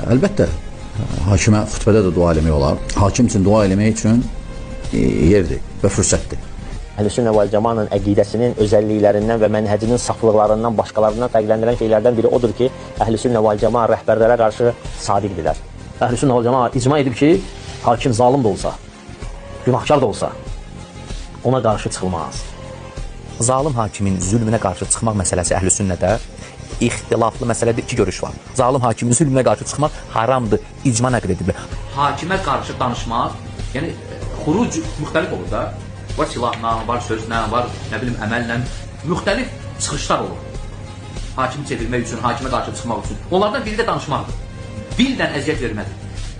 Əlbəttə, hakimə xütbədə də dua eləmək olar. Hakim üçün dua eləmək üçün yerdir və fürsətdir. Əhlüsünnə vəl Cəmaətin əqidəsinin özəlliklərindən və mənhəcinin saflıqlarından, başqalarından fərqləndirən şeylərdən biri odur ki, Əhlüsünnə vəl Cəmaə rəhbərlərə qarşı sadiqdirlər. Əhlüsünnə vəl Cəmaə icma edib ki, hakim zalim də olsa, günahkar da olsa, ona qarşı çıxılmaz. Zalim hakimin zülmünə qarşı çıxmaq məsələsi Əhlüsünnədə ixtilaflı məsələdə iki görüş var. Zalim hakimin zülmünə qarşı çıxmaq haramdır, icma nəql edilir. Hakimə qarşı danışmaq, yəni xuruc müxtəlif olur da. Var silahla, var sözlə, var nə bilim əməllə, müxtəlif çıxışlar olur. Hakimi çevirmək üçün, hakimə qarşı çıxmaq üçün. Onlardan biri də danışmaqdır. Dildən əziyyət vermədir.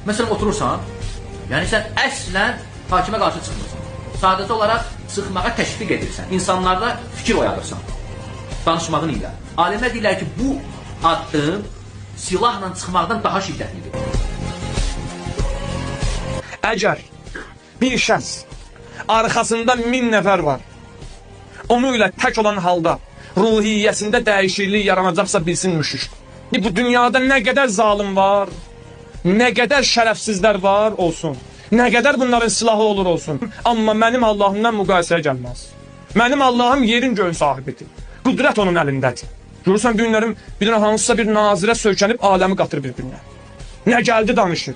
Məsələn, oturursan, yəni sən əslən hakimə qarşı çıxmırsan. Sadəcə olaraq çıxmağa təşviq edirsən. İnsanlarda fikir oyadırsan. Danışmağın ilə. Alimlər deyirlər ki, bu addım silahla çıxmaqdan daha şiddətlidir. Əgər bir şəxs arxasında 1000 nəfər var, onu ilə tək olan halda ruhiyyəsində dəyişiklik yaranacaqsa bilsin müşrik. Bu dünyada nə qədər zalim var, nə qədər şərəfsizlər var olsun, nə qədər bunların silahı olur olsun, amma mənim Allahımdan müqayisəyə gəlməz. Mənim Allahım yerin göyün sahibidir. Qüdrət onun əlindədir. Görürsən, bu günlərim bir hansısa bir nazirə söykənib aləmi qatır bir-birinə. Nə gəldi danışır.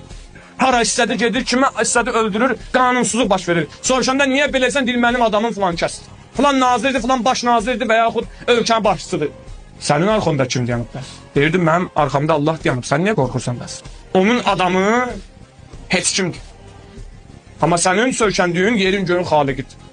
Hara istədi gedir, kimə istədi öldürür, qanunsuzluq baş verir. Soruşanda niyə beləsən, deyil mənim adamım filan kəsdir. Filan nazirdir, filan baş nazirdir və yaxud ölkənin başçısıdır. Sənin arxanda kim dayanıb bəs? Deyirdim, mənim arxamda Allah dayanıb, sən niyə qorxursan bəs? Onun adamı heç kimdir. Amma sənin söykəndiyin yerin göyün xaliqidir.